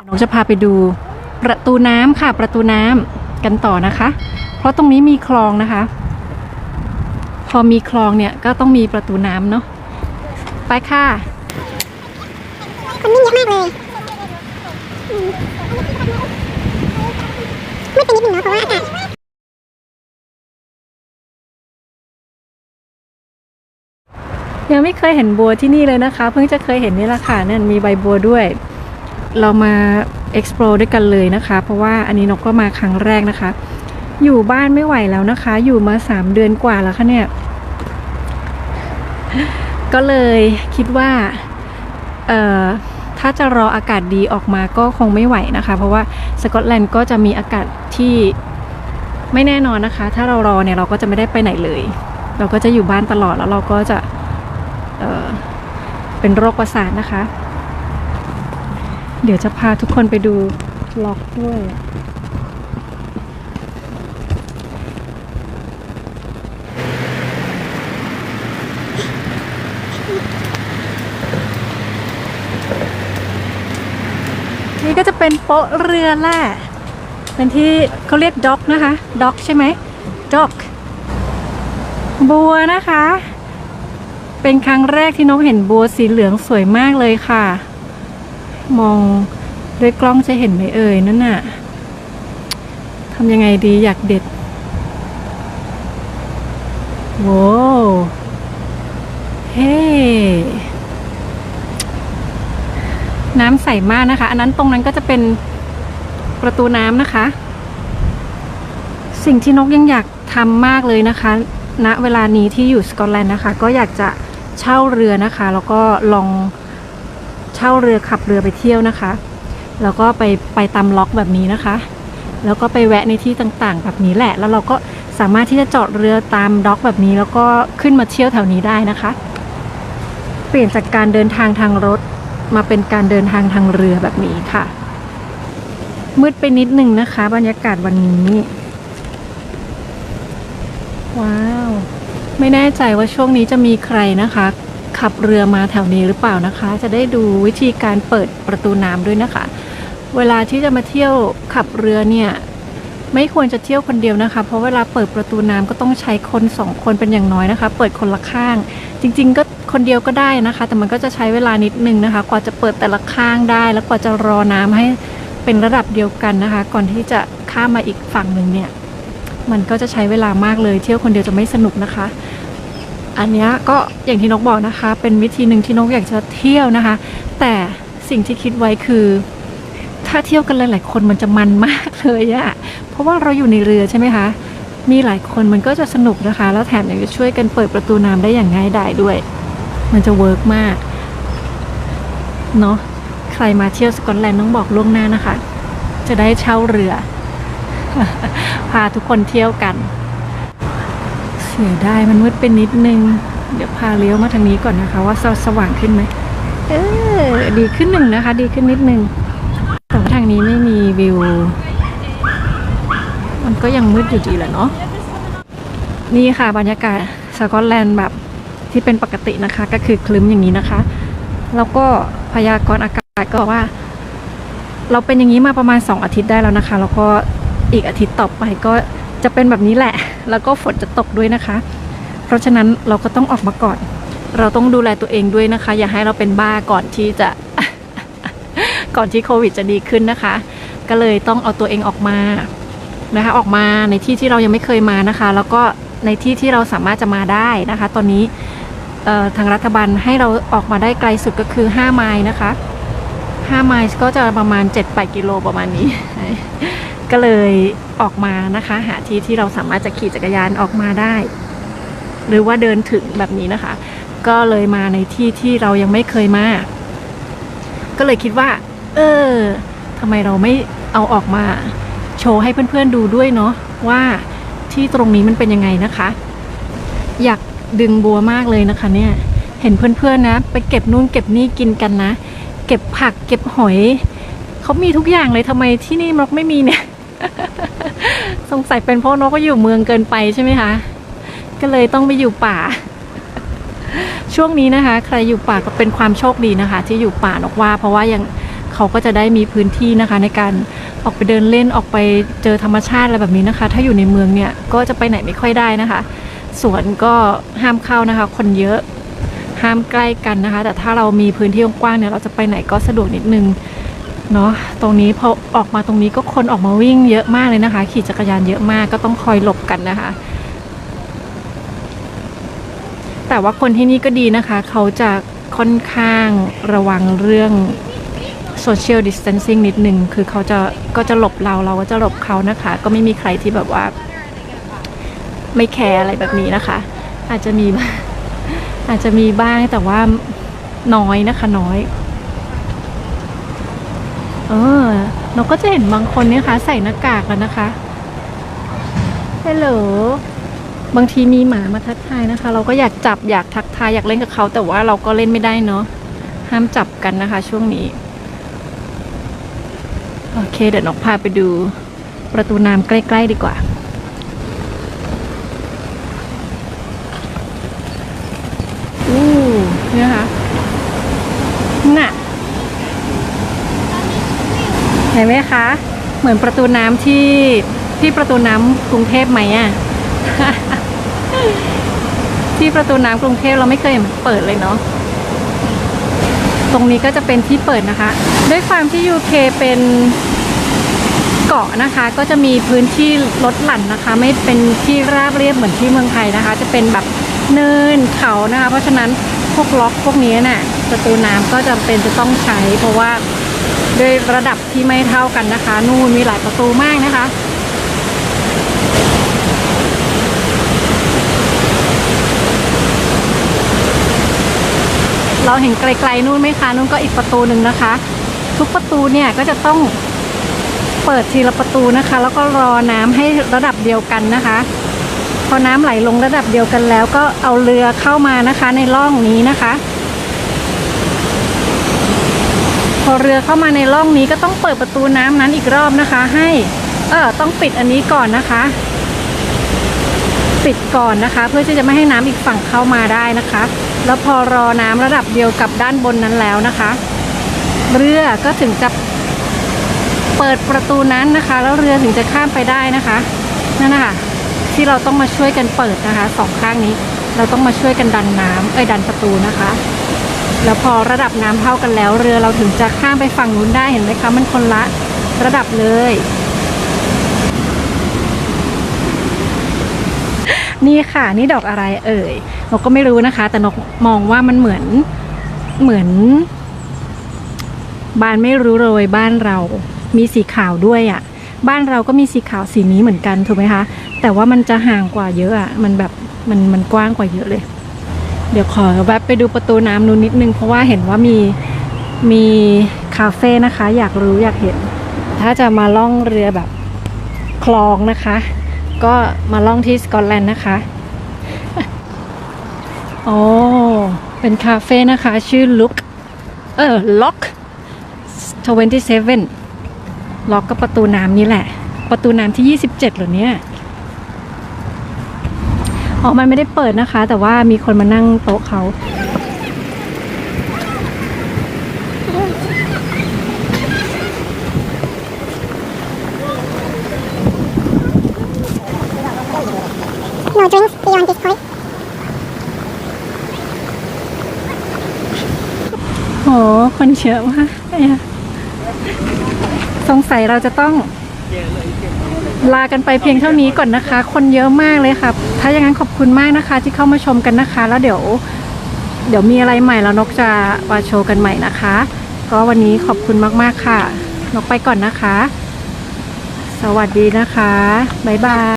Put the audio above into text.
นกจะพาไปดูประตูน้ำค่ะประตูน้ำกันต่อนะคะเพราะตรงนี้มีคลองนะคะพอมีคลองเนี่ยก็ต้องมีประตูน้ำเนาะไปค่ะคนนี่เยอะมากเลยมืดไปนิดนึงเนาะเพราะว่าอากาศยังไม่เคยเห็นบัวที่นี่เลยนะคะเพิ่งจะเคยเห็นนี่แหละค่ะนั่นมีใบบัวด้วยเรามา explore ด้วยกันเลยนะคะเพราะว่าอันนี้นกก็มาครั้งแรกนะคะอยู่บ้านไม่ไหวแล้วนะคะอยู่มา3 เดือนกว่าแล้วค่ะเนี่ยก็เลยคิดว่าถ้าจะรออากาศดีออกมาก็คงไม่ไหวนะคะเพราะว่าสกอตแลนด์ก็จะมีอากาศที่ไม่แน่นอนนะคะถ้าเรารอเนี่ยเราก็จะไม่ได้ไปไหนเลยเราก็จะอยู่บ้านตลอดแล้วเราก็จะเป็นโรคประสาทนะคะเดี๋ยวจะพาทุกคนไปดูล็อกด้วยนี่ก็จะเป็นโป๊ะเรือแหละเป็นที่เขาเรียกด็อกนะคะด็อกใช่ไหมด็อกบัวนะคะเป็นครั้งแรกที่นกเห็นบัวสีเหลืองสวยมากเลยค่ะมองด้วยกล้องจะเห็นไหมเอ่ยนั่นน่ะทำยังไงดีอยากเด็ดโว้เฮ้น้ำใสมากนะคะอันนั้นตรงนั้นก็จะเป็นประตูน้ำนะคะสิ่งที่นกยังอยากทำมากเลยนะคะณเวลานี้ที่อยู่สกอตแลนด์นะคะก็อยากจะเช่าเรือนะคะแล้วก็ลองเช่าเรือขับเรือไปเที่ยวนะคะแล้วก็ไปตามล็อกแบบนี้นะคะแล้วก็ไปแวะในที่ต่างๆแบบนี้แหละแล้วเราก็สามารถที่จะจอดเรือตามด็อกแบบนี้แล้วก็ขึ้นมาเที่ยวแถวนี้ได้นะคะเปลี่ยนจากการเดินทางทางรถมาเป็นการเดินทางทางเรือแบบนี้ค่ะมืดไปนิดนึงนะคะบรรยากาศวันนี้ว้าวไม่แน่ใจว่าช่วงนี้จะมีใครนะคะขับเรือมาแถวนี้หรือเปล่านะคะจะได้ดูวิธีการเปิดประตูน้ำด้วยนะคะเวลาที่จะมาเที่ยวขับเรือเนี่ยไม่ควรจะเที่ยวคนเดียวนะคะเพราะเวลาเปิดประตูน้ำก็ต้องใช้คน2 คนเป็นอย่างน้อยนะคะเปิดคนละข้างจริงๆก็คนเดียวก็ได้นะคะแต่มันก็จะใช้เวลานิดนึงนะคะกว่าจะเปิดแต่ละข้างได้แล้วกว่าจะรอน้ำให้เป็นระดับเดียวกันนะคะก่อนที่จะข้ามมาอีกฝั่งหนึ่งเนี่ยมันก็จะใช้เวลามากเลยเที่ยวคนเดียวจะไม่สนุกนะคะอันนี้ก็อย่างที่นกบอกนะคะเป็นวิธีหนึ่งที่นกอยากจะเที่ยวนะคะแต่สิ่งที่คิดไว้คือถ้าเที่ยวกันหลายๆคนมันจะมันมากเลยอะเพราะว่าเราอยู่ในเรือใช่ไหมคะมีหลายคนมันก็จะสนุกนะคะแล้วแถมยังจะช่วยกันเปิดประตูน้ำได้อย่างง่ายดายด้วยมันจะเวิร์กมากเนาะใครมาเที่ยวสกอตแลนด์ต้องบอกล่วงหน้านะคะจะได้เช่าเรือ พาทุกคนเที่ยวกันเสียดายมันมืดเป็นนิดนึงเดี๋ยวพาเลี้ยวมาทางนี้ก่อนนะคะว่าสว่างขึ้นไหมดีขึ้นหนึ่งนะคะดีขึ้นนิดนึงแต่ว่าทางนี้ไม่มีวิวมันก็ยังมืดอยู่ดีแหละเนาะนี่ค่ะบรรยากาศสกอตแลนด์แบบที่เป็นปกตินะคะก็คือคลึ้มอย่างนี้นะคะแล้วก็พยากรณ์อากาศก็บอกว่าเราเป็นอย่างนี้มาประมาณ2 อาทิตย์ได้แล้วนะคะแล้วก็อีกอาทิตย์ต่อไปก็จะเป็นแบบนี้แหละแล้วก็ฝนจะตกด้วยนะคะเพราะฉะนั้นเราก็ต้องออกมาก่อนเราต้องดูแลตัวเองด้วยนะคะอย่าให้เราเป็นบ้าก่อนที่จะ ก่อนที่โควิดจะดีขึ้นนะคะก็เลยต้องเอาตัวเองออกมานะคะออกมาในที่ที่เรายังไม่เคยมานะคะแล้วก็ในที่ที่เราสามารถจะมาได้นะคะตอนนี้ทางรัฐบาลให้เราออกมาได้ไกลสุดก็คือ5 ไมล์นะคะ5 ไมล์ก็จะประมาณ7-8 กิโลประมาณนี้ ก็เลยออกมานะคะหาที่ที่เราสามารถจะขี่จักรยานออกมาได้หรือว่าเดินถึงแบบนี้นะคะก็เลยมาในที่ที่เรายังไม่เคยมาก็เลยคิดว่าทำไมเราไม่เอาออกมาโชว์ให้เพื่อนๆดูด้วยเนาะว่าที่ตรงนี้มันเป็นยังไงนะคะอยากดึงบัวมากเลยนะคะเนี่ยเห็นเพื่อนๆนะไปเก็บนู่นเก็บนี่กินกันนะเก็บผักเก็บหอยเขามีทุกอย่างเลยทำไมที่นี่นกไม่มีเนี่ย สงสัยเป็นเพราะนกก็อยู่เมืองเกินไปใช่ไหมคะก็เลยต้องไปอยู่ป่า ช่วงนี้นะคะใครอยู่ป่าก็เป็นความโชคดีนะคะที่อยู่ป่านกว่าเพราะว่ายัง เขาก็จะได้มีพื้นที่นะคะในการออกไปเดินเล่นออกไปเจอธรรมชาติอะไรแบบนี้นะคะถ้าอยู่ในเมืองเนี่ยก็จะไปไหนไม่ค่อยได้นะคะสวนก็ห้ามเข้านะคะคนเยอะห้ามใกล้กันนะคะแต่ถ้าเรามีพื้นที่กว้างๆเนี่ยเราจะไปไหนก็สะดวกนิดนึงเนาะตรงนี้พอออกมาตรงนี้ก็คนออกมาวิ่งเยอะมากเลยนะคะขี่จักรยานเยอะมากก็ต้องคอยหลบกันนะคะแต่ว่าคนที่นี่ก็ดีนะคะเขาจะค่อนข้างระวังเรื่อง social distancing นิดนึงคือเขาก็จะหลบเราก็จะหลบเขานะคะก็ไม่มีใครที่แบบว่าไม่แคร์อะไรแบบนี้นะคะอาจจะมีบ้างแต่ว่าน้อยนะคะน้อยเราก็จะเห็นบางคนเนี่ยค่ะใส่หน้ากากแล้วนะคะฮัลโหลบางทีมีหมามาทักทายนะคะเราก็อยากจับอยากทักทายอยากเล่นกับเขาแต่ว่าเราก็เล่นไม่ได้เนาะห้ามจับกันนะคะช่วงนี้โอเคเดี๋ยวนกพาไปดูประตูน้ำใกล้ๆดีกว่าเนี่ยค่ะน่ะเห็นไหมคะเหมือนประตูน้ำที่ประตูน้ำกรุงเทพไหมอ่ะ ที่ประตูน้ำกรุงเทพเราไม่เคยเห็นเปิดเลยเนาะตรงนี้ก็จะเป็นที่เปิดนะคะด้วยความที่ UK เป็นเกาะนะคะก็จะมีพื้นที่ลดหลั่นนะคะไม่เป็นที่ราบเรียบเหมือนที่เมืองไทยนะคะจะเป็นแบบเนินเขานะคะเพราะฉะนั้นพวกล็อกพวกนี้น่ะประตูน้ำก็จำเป็นจะต้องใช้เพราะว่าด้วยระดับที่ไม่เท่ากันนะคะนู่นมีหลายประตูมากนะคะเราเห็นไกลๆนู่นไหมคะนู่นก็อีกประตูหนึ่งนะคะทุกประตูเนี่ยก็จะต้องเปิดทีละประตูนะคะแล้วก็รอน้ำให้ระดับเดียวกันนะคะพอน้ำไหลลงระดับเดียวกันแล้วก็เอาเรือเข้ามานะคะในร่องนี้นะคะพอเรือเข้ามาในร่องนี้ก็ต้องเปิดประตูน้ำนั้นอีกรอบนะคะให้ต้องปิดอันนี้ก่อนนะคะปิดก่อนนะคะเพื่อที่จะไม่ให้น้ำอีกฝั่งเข้ามาได้นะคะแล้วพอรอน้ำระดับเดียวกับด้านบนนั้นแล้วนะคะเรือก็ถึงจะเปิดประตูนั้นนะคะแล้วเรือถึงจะข้ามไปได้นะคะนั่นนะคะที่เราต้องมาช่วยกันเปิดนะคะสองข้างนี้เราต้องมาช่วยกันดันน้ำดันประตูนะคะแล้วพอระดับน้ำเท่ากันแล้วเรือเราถึงจะข้ามไปฝั่งนู้นได้เห็นไหมคะมันคนละระดับเลยนี่ค่ะนี่ดอกอะไรนกก็ไม่รู้นะคะแต่นกมองว่ามันเหมือนบานไม่รู้โรยบ้านเรามีสีขาวด้วยอ่ะบ้านเราก็มีสีขาวสีนี้เหมือนกันถูกไหมคะแต่ว่ามันจะห่างกว่าเยอะอ่ะมันแบบมันกว้างกว่าเยอะเลยเดี๋ยวขอแวะไปดูประตูน้ำนู้นนิดนึงเพราะว่าเห็นว่ามีคาเฟ่นะคะอยากรู้อยากเห็นถ้าจะมาล่องเรือแบบคลองนะคะก็มาล่องที่สกอตแลนด์นะคะโอ้เป็นคาเฟ่นะคะชื่อล็อก27ล็อกก็ประตูน้ำนี่แหละประตูน้ำที่27เหรอเนี่ยมันไม่ได้เปิดนะคะแต่ว่ามีคนมานั่งโต๊ะเขาNo drinks beyond this point. โหคนเยอะมากสงสัยเราจะต้องลากันไปเพียงเท่านี้ก่อนนะคะคนเยอะมากเลยค่ะถ้าอย่างนั้นขอบคุณมากนะคะที่เข้ามาชมกันนะคะแล้วเดี๋ยวมีอะไรใหม่แล้วนกจะมาโชว์กันใหม่นะคะก็วันนี้ขอบคุณมากๆค่ะนกไปก่อนนะคะสวัสดีนะคะบ๊ายบาย